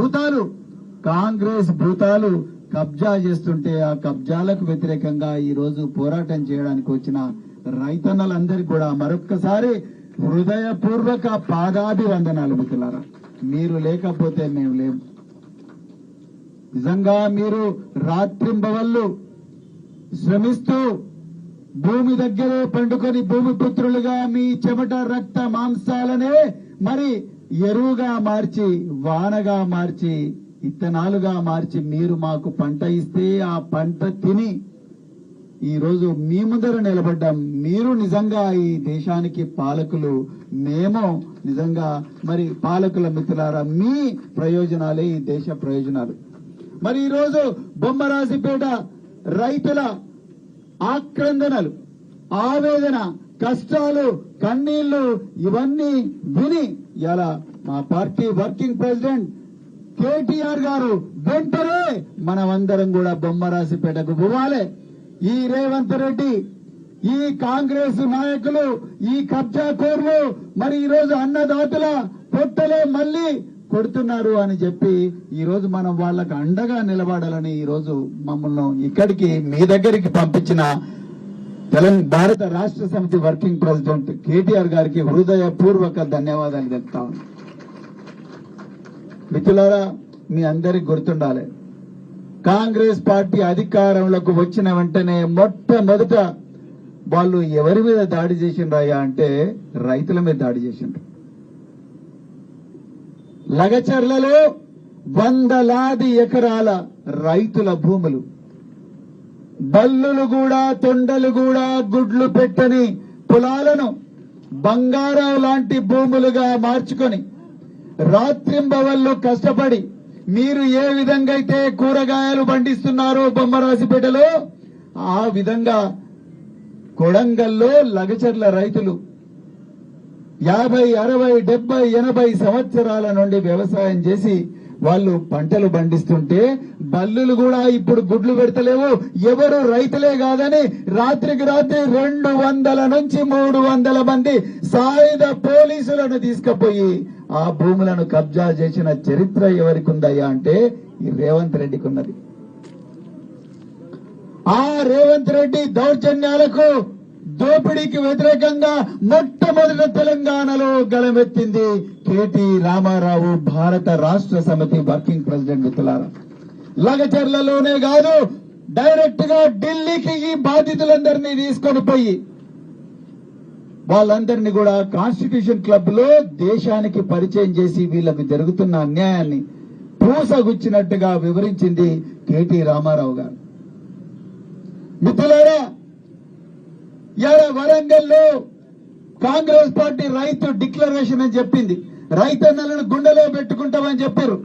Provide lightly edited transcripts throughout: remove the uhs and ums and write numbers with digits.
భూతాలు కాంగ్రెస్ భూతాలు కబ్జా చేస్తుంటే ఆ కబ్జాలకు వ్యతిరేకంగా ఈ రోజు పోరాటం చేయడానికి వచ్చిన రైతన్నలందరికీ కూడా మరొక్కసారి హృదయపూర్వక పాదాభివందనాలు మిత్రులారా. మీరు లేకపోతే మేము లేము. నిజంగా మీరు రాత్రింబవళ్ళు శ్రమిస్తూ భూమి దగ్గరే పండుకొని భూమి పుత్రులుగా మీ చెమట రక్త మాంసాలనే మరి ఎరువుగా మార్చి వానగా మార్చి ఇత్తనాలుగా మార్చి మీరు మాకు పంట ఇస్తే ఆ పంట తిని ఈ రోజు మీ ముందర నిలబడ్డాం. మీరు నిజంగా ఈ దేశానికి పాలకులు, మేము నిజంగా మరి పాలకుల మిత్రులారా. మీ ప్రయోజనాలే ఈ దేశ ప్రయోజనాలు. మరి ఈ రోజు బొమ్మరాజుపేట రైతుల ఆక్రందనలు, ఆవేదన, కష్టాలు, కన్నీళ్లు ఇవన్నీ విని ఇలా మా పార్టీ వర్కింగ్ ప్రెసిడెంట్ కేటీఆర్ గారు వెంటనే మనమందరం కూడా బొమ్మరాజుపేటకు పోవాలి. ఈ రేవంత్ రెడ్డి, ఈ కాంగ్రెస్ నాయకులు, ఈ కబ్జా కోర్లు మరి ఈ రోజు అన్నదాతల పొట్టలే మళ్లీ కొడుతున్నారు అని చెప్పి ఈ రోజు మనం వాళ్ళకు అండగా నిలబడాలని ఈ రోజు మమ్మల్ని ఇక్కడికి మీ దగ్గరికి పంపించిన తెలంగాణ భారత రాష్ట్ర సమితి వర్కింగ్ ప్రెసిడెంట్ కేటీఆర్ గారికి హృదయపూర్వక ధన్యవాదాలు చెప్తా ఉన్నాం. మిత్రులారా, మీ అందరికి గుర్తుండాలి, కాంగ్రెస్ పార్టీ అధికారంలోకి వచ్చిన వెంటనే మొట్టమొదట వాళ్ళు ఎవరి మీద దాడి చేసిండ్రయ్యా అంటే రైతుల మీద దాడి చేసిండ్రు. లగచర్లలో వందలాది ఎకరాల రైతుల భూములు, బల్లులు కూడా తొండలు కూడా గుడ్లు పెట్టని పొలాలను బంగారం లాంటి భూములుగా మార్చుకొని రాత్రింబవళ్ళు కష్టపడి మీరు ఏ విధంగా అయితే కూరగాయలు పండిస్తున్నారో బొమ్మరాజుపేటలో ఆ విధంగా కొడంగల్లో లగచర్ల రైతులు 50, 60, 70, 80 సంవత్సరాల నుండి వ్యవసాయం చేసి వాళ్ళు పంటలు పండిస్తుంటే బల్లులు కూడా ఇప్పుడు గుడ్లు పెడతలేవు. ఎవరు రైతులే కాదని రాత్రికి రాత్రి 200 నుంచి 300 మంది సాయుధ పోలీసులను తీసుకుపోయి ఆ భూములను కబ్జా చేసిన చరిత్ర ఎవరికి ఉందయ్యా అంటే ఈ రేవంత్ రెడ్డికి ఉన్నది. ఆ రేవంత్ రెడ్డి దౌర్జన్యాలకు, దోపిడీకి వ్యతిరేకంగా మొట్టమొదట తెలంగాణలో గళమెత్తింది కేటీ రామారావు, భారత రాష్ట్ర సమితి వర్కింగ్ ప్రెసిడెంట్. మిత్రులారా, లగచర్లలోనే కాదు డైరెక్ట్ గా ఢిల్లీకి ఈ బాధితులందరినీ తీసుకొని పోయి వాళ్ళందరినీ కూడా కాన్స్టిట్యూషన్ క్లబ్ లో దేశానికి పరిచయం చేసి వీళ్ళకు జరుగుతున్న అన్యాయాన్ని పూసగుచ్చినట్టుగా వివరించింది కేటీ రామారావు గారు. మిత్రులారా, ఇవాళ వరంగల్లో కాంగ్రెస్ పార్టీ రైతు డిక్లరేషన్ అని చెప్పింది. రైతన్నలను గుండెలో పెట్టుకుంటామని చెప్పారు.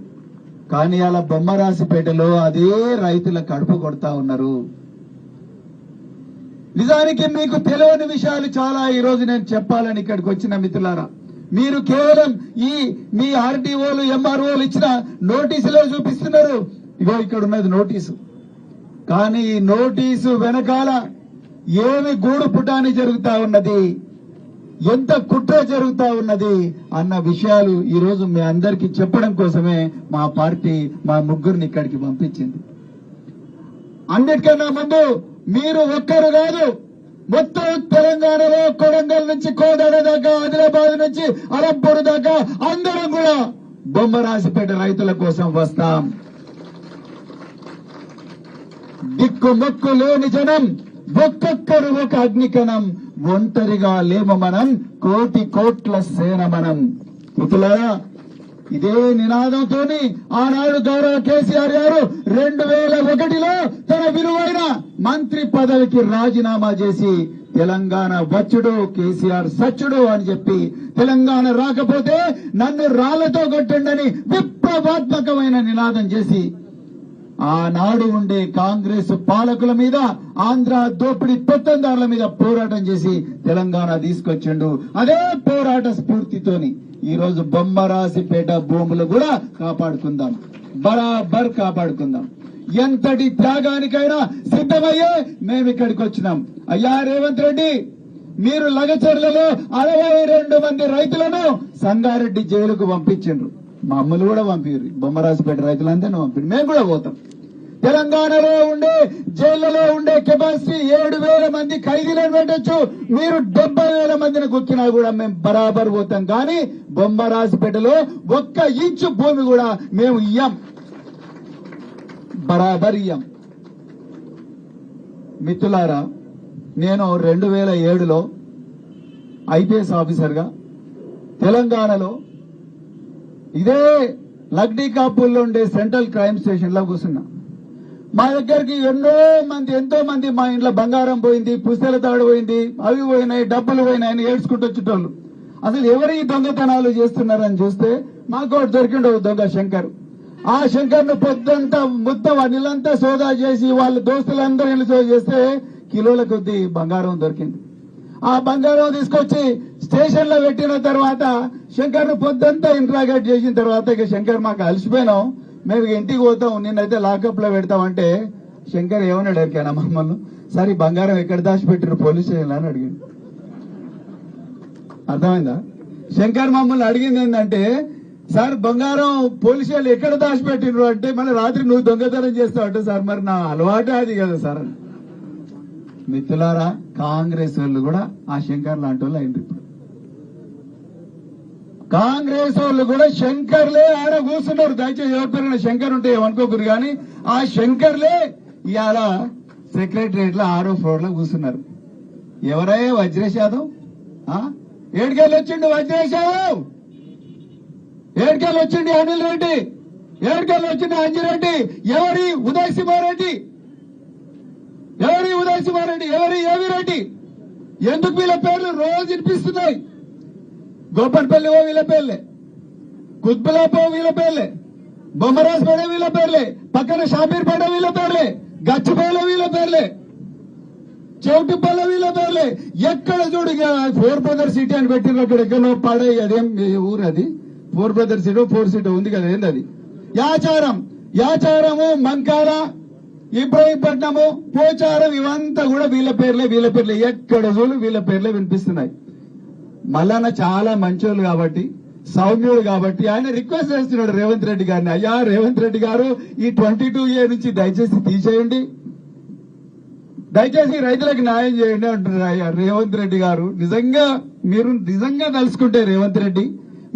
కానీ అలా బొమ్మరాజుపేటలో అదే రైతుల కడుపు కొడతా ఉన్నారు. నిజానికి మీకు తెలియని విషయాలు చాలా ఈ రోజు నేను చెప్పాలని ఇక్కడికి వచ్చిన మిత్రులారా. మీరు కేవలం ఈ మీ ఆర్డీఓలు, ఎంఆర్ఓలు ఇచ్చిన నోటీసులో చూపిస్తున్నారు. ఇగో ఇక్కడ ఉన్నది నోటీసు. కానీ ఈ నోటీసు వెనకాల ఏమి గూడు పుటాని జరుగుతా ఉన్నది, ఎంత కుట్ర జరుగుతా ఉన్నది అన్న విషయాలు ఈ రోజు మీ అందరికీ చెప్పడం కోసమే మా పార్టీ మా ముగ్గురిని ఇక్కడికి పంపించింది. అన్నిటికన్నా ముందు మీరు ఒక్కరు కాదు, మొత్తం తెలంగాణలో కొడంగల్ నుంచి కోదాడ దాకా, ఆదిలాబాద్ నుంచి అలంపూర్ దాకా అందరం కూడా బొమ్మరాజుపేట రైతుల కోసం వస్తాం. దిక్కు మొక్కు లేని జనం, ఒక్కొక్కరు ఒక అగ్నికణం, ఒంటరిగా లేము మనం, కోటి కోట్ల సేన మనం. మిత్రులారా, ఇదే నినాదంతో ఆనాడు గౌరవ కేసీఆర్ గారు 2001లో తన విలువైన మంత్రి పదవికి రాజీనామా చేసి తెలంగాణ వచ్చుడు కేసీఆర్ సచ్చుడు అని చెప్పి తెలంగాణ రాకపోతే నన్ను రాళ్లతో కొట్టండి విప్లవాత్మకమైన నినాదం చేసి ఆనాడు ఉండే కాంగ్రెస్ పాలకుల మీద, ఆంధ్ర దోపిడీ పెత్తందారుల మీద పోరాటం చేసి తెలంగాణ తీసుకొచ్చిండు. అదే పోరాట స్ఫూర్తితోని ఈ రోజు బొమ్మరాజుపేట భూములు కూడా కాపాడుకుందాం, బరాబర్ కాపాడుకుందాం. ఎంతటి త్యాగానికైనా సిద్ధమయ్యే మేము ఇక్కడికి వచ్చినాం. అయ్యా రేవంత్ రెడ్డి, మీరు లగచర్లలో 62 మంది రైతులను సంగారెడ్డి జైలుకు పంపించిండ్రు. మమ్మల్ని కూడా పంపిరు, బొమ్మరాజుపేట రైతులందరినీ పంపిరు, మేము కూడా పోతాం. తెలంగాణలో ఉండే జైళ్లలో ఉండే కెపాసిటీ 7,000 మంది ఖైదీలను పెట్టచ్చు, మీరు 70,000 మందిని గుర్తినా కూడా మేము బరాబర్ పోతాం. కానీ బొమ్మరాజుపేటలో 1 ఇంచు భూమి కూడా మేము ఇయ్యం, బరాబర్ ఇయ్యం. మిత్రులారా, నేను 2007లో ఐపీఎస్ ఆఫీసర్గా తెలంగాణలో ఇదే లగ్డీ కాపూల్లో ఉండే సెంట్రల్ క్రైమ్ స్టేషన్ లో కూర్చున్నా. మా దగ్గరికి ఎంతో మంది మా ఇంట్లో బంగారం పోయింది, పుస్తల తాడు పోయింది, అవి పోయినాయి, డబ్బులు పోయినాయని ఏడ్చుకుంటూ వచ్చేటోళ్ళు. అసలు ఎవరు ఈ దొంగతనాలు చేస్తున్నారని చూస్తే మాకు ఒకటి దొరికిండు, దొంగ శంకర్. ఆ శంకర్ ను పొద్దుంతా మొత్తం అనిలంతా సోదా చేసి వాళ్ళ దోస్తులందరూ ఇల్లు సోదా చేస్తే కిలోల కొద్ది బంగారం దొరికింది. ఆ బంగారం తీసుకొచ్చి స్టేషన్ లో పెట్టిన తర్వాత శంకర్ ను పొద్దుంతా ఇంట్రాగేట్ చేసిన తర్వాత ఇక శంకర్ మాకు అలసిపోయినాం, మేము ఇంటికి పోతాం, నిన్నైతే లాకప్ లో పెడతామంటే శంకర్ ఏమన్నాడు ఎరికైనా మమ్మల్ని, సరే బంగారం ఎక్కడ దాచిపెట్టారు పోలీస్ స్టేషన్ అని అడిగింది. అర్థమైందా? శంకర్ మమ్మల్ని అడిగింది ఏంటంటే, సార్ బంగారం పోలీసు వాళ్ళు ఎక్కడ దాచిపెట్టినరు అంటే, మళ్ళీ రాత్రి నువ్వు దొంగతనం చేస్తావు అంటే, సార్ మరి నా అలవాటే అది కదా సార్ అని. మిత్రులారా, కాంగ్రెస్ వాళ్ళు కూడా ఆ శంకర్ లాంటి వాళ్ళు అయింది. ఇప్పుడు కాంగ్రెస్ వాళ్ళు కూడా శంకర్లే ఆడ కూర్చున్నారు. దయచేసి ఎవరిపైన శంకర్ ఉంటే ఏమనుకోకూరు, కానీ ఆ శంకర్లే ఇవాళ సెక్రటరియట్ లో 6వ ఫ్లోర్ లో కూర్చున్నారు. ఎవరయ్యా వజ్రేష్ యాదవ్? ఏడుకెళ్ళి వచ్చిండు వజ్రేష్ యాదవ్, ఏడుకెళ్ళి వచ్చిండు అనిల్ రెడ్డి, ఏడుకెళ్ళి వచ్చిండు అంజిరెడ్డి, ఎవరి ఉదయ్ సింహారెడ్డి, ఎవరి ఉదయ్ సింహారెడ్డి, ఎవరి ఏవి రెడ్డి? ఎందుకు వీళ్ళ పేర్లు రోజు వినిపిస్తున్నాయి? గోపన్పల్లి ఓ వీళ్ళ పేర్లే, కుత్బులాపో వీళ్ళ పేర్లే, బొమ్మరాజ్పేట వీళ్ళ పేర్లే, పక్కన షాపీర్పేట వీళ్ళ పేర్లే, గచ్చిపేట వీళ్ళ పేర్లే, చౌటిపల్ల వీళ్ళ పేర్లే. ఎక్కడ చూడు 4 బ్రదర్ సిటీ అని పెట్టిన అక్కడ ఎక్కడో పడే, అదేం ఊరు అది, 4 బ్రదర్ సిటీ 4 సిటీ ఉంది కదా, ఏంది అది? యాచారము, మంకాల, ఇబ్రాహీంపట్నము, పోచారం, ఇవంతా కూడా వీళ్ళ పేర్లే. ఎక్కడ చూడు వీళ్ళ పేర్లే వినిపిస్తున్నాయి. మల్లన్న చాలా మంచోళ్ళు కాబట్టి, సౌమ్యుడు కాబట్టి ఆయన రిక్వెస్ట్ చేస్తున్నాడు రేవంత్ రెడ్డి గారిని, అయ్యా రేవంత్ రెడ్డి గారు ఈ 22A నుంచి దయచేసి తీసేయండి, దయచేసి రైతులకు న్యాయం చేయండి అంటున్నారు. అయ్యా రేవంత్ రెడ్డి గారు, మీరు నిజంగా తలుసుకుంటే రేవంత్ రెడ్డి,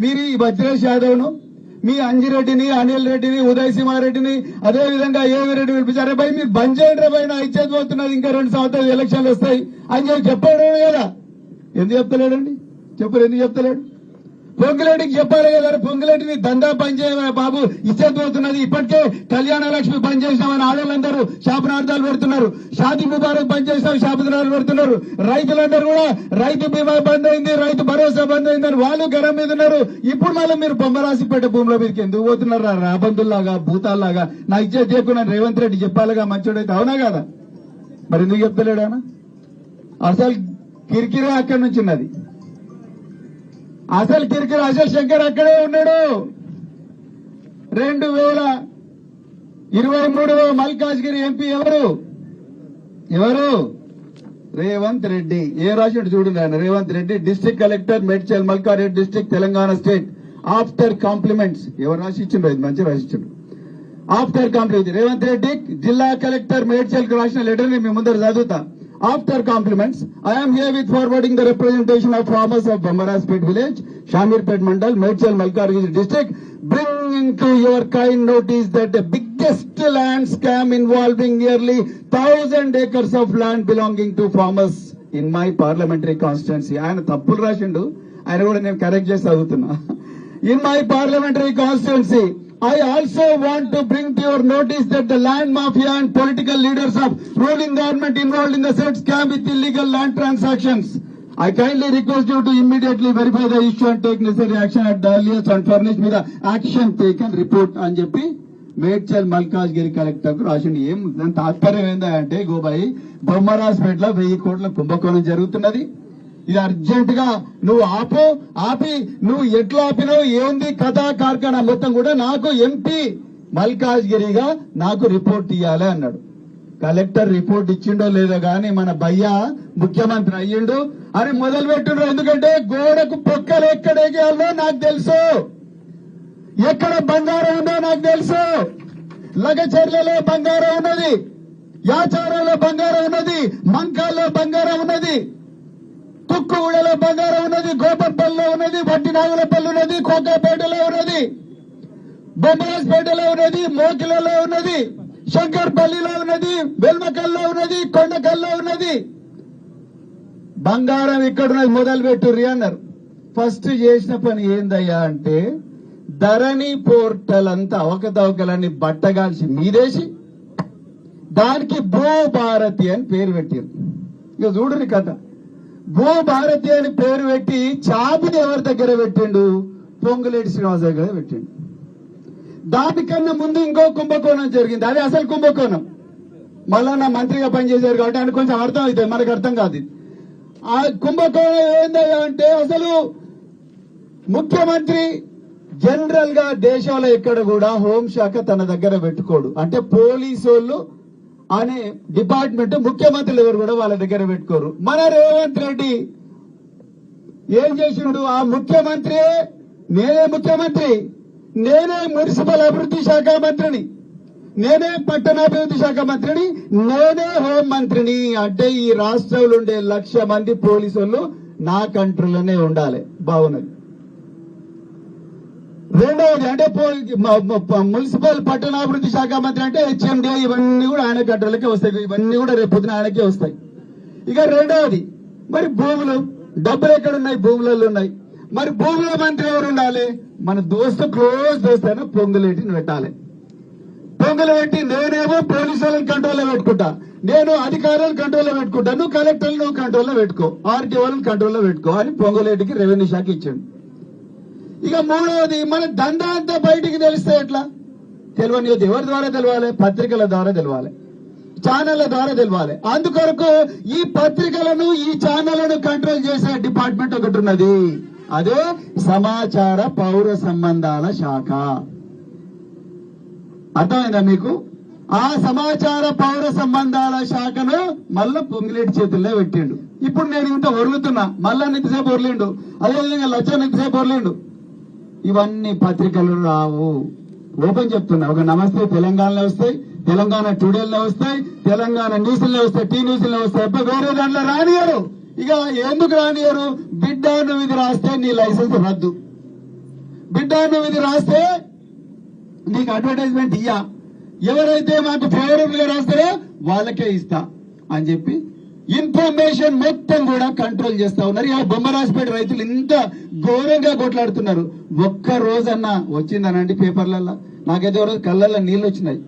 మీరు ఈ వజ్రేష్ యాదవ్ ను, మీ అంజిరెడ్డిని, అనిల్ రెడ్డిని, ఉదయ్ సింహారెడ్డిని, అదే విధంగా ఏవి రెడ్డి పిలిపించారు. భయ్ మీరు బంద్ చేయండి భయ్, నా ఇచ్చేది పోతున్నది, ఇంకా 2 సంవత్సరాలు ఎలక్షన్లు వస్తాయి అని చెప్పి చెప్పాడు కదా. ఎందుకు చెప్తలేడండి? చెప్పరు, ఎందుకు చెప్తలేడు? పొంగులేటికి చెప్పాలి కదా, పొంగులేటిని దందా బంద్ చేయమని బాబు, ఇచ్చేది పోతున్నది. ఇప్పటికే కళ్యాణ లక్ష్మి బంద్ చేసినామని ఆడవాళ్ళందరూ శాపనార్థాలు పెడుతున్నారు, షాదీ ముబారక్ బంద్ చేసినాం శాపనార్థాలు పెడుతున్నారు. రైతులందరూ కూడా రైతు బీమా బంద్ అయింది, రైతు భరోసా బంద్ అయిందని వాళ్ళు గరం మీద ఉన్నారు. ఇప్పుడు మళ్ళీ మీరు బొమ్మరాసిపేట భూముల మీదకి ఎందుకు పోతున్నారు? రాబందుల్లాగా, భూతాల్లాగా. నా ఇచ్చేది చేయకుండా రేవంత్ రెడ్డి చెప్పాలిగా మంచోడైతే, అవునా కదా? మరి ఎందుకు చెప్తలేడానా? అసలు కిరికిరే అక్కడి నుంచి ఉన్నది, అసలు శంకర్ అక్కడే ఉన్నాడు. 2023 మల్కాజ్గిరి ఎంపీ ఎవరు? రేవంత్ రెడ్డి. ఏ రాసినట్టు చూడండి ఆయన, Revanth Reddy district collector Medchal Malkareddy district Telangana state after compliments. ఎవరు రాసిచ్చిండ్రు? ఇది మంచి రాసిచ్చిండ్రు. ఆఫ్టర్ కాంప్లిమెంట్స్ రేవంత్ రెడ్డి జిల్లా కలెక్టర్ మేడ్చల్ కు రాసిన లెటర్ ని మీ ముందర చదువుతా. After compliments, I am here with forwarding the representation of farmers of Bambarajpet village, Shamirpet Mandal, Medchal, Malkargiri district, bringing to your kind notice that the biggest land scam involving nearly 1,000 acres of land belonging to farmers in my parliamentary constituency. ఆయన తప్పులు రాసిండు, ఆయన కూడా నేను correct చేసి చదువుతున్నా. In my parliamentary constituency, I also want to bring to your notice that the land mafia and political leaders of ruling government involved in the said scam with illegal land transactions. I kindly request you to immediately verify the issue and take necessary action at the earliest and furnish me the action taken report అని చెప్పి Medchal Malkajgiri collector కు రాసింది. ఏం దాని తాత్పర్యం ఏంటంటే, గోబాయి బొమ్మరాజ్పేటలో 1000 కోట్ల కుంభకోణం జరుగుతున్నది, ఇది అర్జెంట్ గా నువ్వు ఆపి నువ్వు ఎట్లా ఆపినావు, ఏంది కథ కార్ఖానా మొత్తం కూడా నాకు ఎంపీ మల్కాజ్గిరిగా నాకు రిపోర్ట్ ఇవ్వాలి అన్నాడు. కలెక్టర్ రిపోర్ట్ ఇచ్చిండో లేదో గాని మన భయ్య ముఖ్యమంత్రి అయ్యిండు అని మొదలు పెట్టిండ్రు. ఎందుకంటే గోడకు పొక్కలు ఎక్కడేయాలో నాకు తెలుసు. ఎక్కడ బంగారం ఉందో నాకు తెలుసు. లగచర్లలో బంగారం ఉన్నది, యాచారంలో బంగారం ఉన్నది, మంకాల్లో బంగారం ఉన్నది, తుక్కుగూడలో బంగారం ఉన్నది, గోపపల్లిలో ఉన్నది, వట్టినాగులపల్లి ఉన్నది, కోకాపేటలో ఉన్నది, బొమ్మరాజ్పేటలో ఉన్నది, మోకిలలో ఉన్నది, శంకర్పల్లిలో ఉన్నది, వెల్మకల్లో ఉన్నది, కొండకల్లో ఉన్నది. బంగారం ఇక్కడున్నది, మొదలు పెట్టుర్రి అన్నారు. ఫస్ట్ చేసిన పని ఏందయ్యా అంటే ధరణి పోర్టల్ అంతా అవకతవకలన్నీ బట్టగాల్సి మీదేసి దానికి భూభారతి అని పేరు పెట్టారు. ఇక చూడని కథ. భూభారతి అని పేరు పెట్టి చాబిని ఎవరి దగ్గర పెట్టిండు? పొంగులేటి శ్రీనివాస దగ్గర పెట్టిండు. దానికన్నా ముందు ఇంకో కుంభకోణం జరిగింది, అది అసలు కుంభకోణం. మళ్ళా నా మంత్రిగా పనిచేశారు కాబట్టి ఆయన కొంచెం అర్థం అవుతుంది, మనకు అర్థం కాదు. ఆ కుంభకోణం ఏందయ్యా అంటే అసలు ముఖ్యమంత్రి జనరల్ గా దేశంలో ఎక్కడ కూడా హోంశాఖ తన దగ్గర పెట్టుకోడు. అంటే పోలీసు వాళ్ళు అనే డిపార్ట్మెంట్ ముఖ్యమంత్రులు ఎవరు కూడా వాళ్ళ దగ్గర పెట్టుకోరు. మన రేవంత్ రెడ్డి ఏం చేసిండు? ఆ ముఖ్యమంత్రి నేనే ముఖ్యమంత్రి, నేనే మున్సిపల్ అభివృద్ధి శాఖ మంత్రిని, నేనే పట్టణాభివృద్ధి శాఖ మంత్రిని, నేనే హోం మంత్రిని. అంటే ఈ రాష్ట్రంలో ఉండే 1,00,000 మంది పోలీసు వాళ్ళు నా కంట్రోల్లోనే ఉండాలి. బాగున్నది. రెండవది అంటే మున్సిపల్ పట్టణాభివృద్ధి శాఖ మంత్రి అంటే హెచ్ఎండి, ఇవన్నీ కూడా ఆయన కంట్రోల్కే వస్తాయి. ఇవన్నీ కూడా రేపు పొద్దున ఆయనకే వస్తాయి. ఇక రెండవది మరి భూములు, డబ్బులు ఎక్కడున్నాయి? భూములలో ఉన్నాయి. మరి భూముల మంత్రి ఎవరు ఉండాలి? మన దోస్తు, క్లోజ్ దోస్తు అయినా పొంగులేటిని పెట్టాలి. పొంగులు పెట్టి నేనేమో పోలీసు వాళ్ళని కంట్రోల్లో పెట్టుకుంటా, నేను అధికారులను కంట్రోల్లో పెట్టుకుంటా, నువ్వు కలెక్టర్లు నువ్వు కంట్రోల్లో పెట్టుకో, ఆర్టీఓలను కంట్రోల్లో పెట్టుకో అని పొంగులేటికి రెవెన్యూ శాఖ ఇచ్చాడు. ఇక మూడవది మన దందా అంతా బయటికి తెలిస్తే ఎట్లా? తెలియని ఎవరి ద్వారా తెలవాలి? పత్రికల ద్వారా తెలవాలి, ఛానళ్ల ద్వారా తెలవాలి. అందుకొరకు ఈ పత్రికలను, ఈ ఛానళ్లను కంట్రోల్ చేసే డిపార్ట్మెంట్ ఒకటి ఉన్నది, అదే సమాచార పౌర సంబంధాల శాఖ. అర్థమైందా మీకు? ఆ సమాచార పౌర సంబంధాల శాఖను మళ్ళా పొంగిలేటి చేతుల్లో పెట్టిండు. ఇప్పుడు నేను ఇంత ఒరుగుతున్నా, మళ్ళా ఎంతసేపు ఒరలిండు, అదేవిధంగా లచ్చన్ ఎంతసేపు ఒరలిండు. ఇవన్నీ పత్రికలు రావు. ఓపెన్ చెప్తున్నా, ఒక నమస్తే తెలంగాణలో వస్తాయి, తెలంగాణ టుడేలో వస్తాయి, తెలంగాణ న్యూస్లో వస్తాయి, టీ న్యూస్లో వస్తాయి, వేరే దాంట్లో రానియరు. ఇక ఎందుకు రానియరు? బిడ్డ నువ్వు ఇది రాస్తే నీ లైసెన్స్ రద్దు, బిడ్డ నువ్వు ఇది రాస్తే నీకు అడ్వర్టైజ్మెంట్ ఇయ్యా, ఎవరైతే మాకు ఫేవరబుల్ గా రాస్తారో వాళ్ళకే ఇస్తా అని చెప్పి ఇన్ఫర్మేషన్ మొత్తం కూడా కంట్రోల్ చేస్తా ఉన్నారు. ఇలా బొమ్మరాజపేట రైతులు ఇంత ఘోరంగా కొట్లాడుతున్నారు. ఒక్క రోజన్నా వచ్చిందనండి పేపర్లలో? నాకైతే రోజు కళ్ళల్లో నీళ్ళు వచ్చినాయి.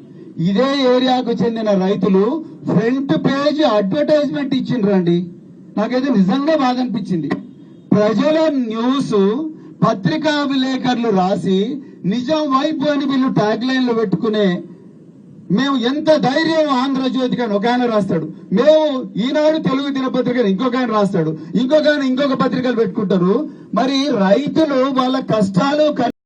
ఇదే ఏరియాకు చెందిన రైతులు ఫ్రంట్ పేజ్ అడ్వర్టైజ్మెంట్ ఇచ్చిండ్రండి. నాకైతే నిజంగా బాధ అనిపించింది. ప్రజల న్యూస్ పత్రికా విలేకరులు రాసి నిజం వైపు అని వీళ్ళు ట్యాగ్ లైన్లు పెట్టుకునే, మేము ఎంత ధైర్యం ఆంధ్రజ్యోతి అని ఒక ఆయన రాస్తాడు, మేము ఈనాడు తెలుగు దినపత్రిక ఇంకొక ఆయన రాస్తాడు, ఇంకొక ఆయన ఇంకొక పత్రికలు పెట్టుకుంటారు. మరి రైతులు వాళ్ళ కష్టాలు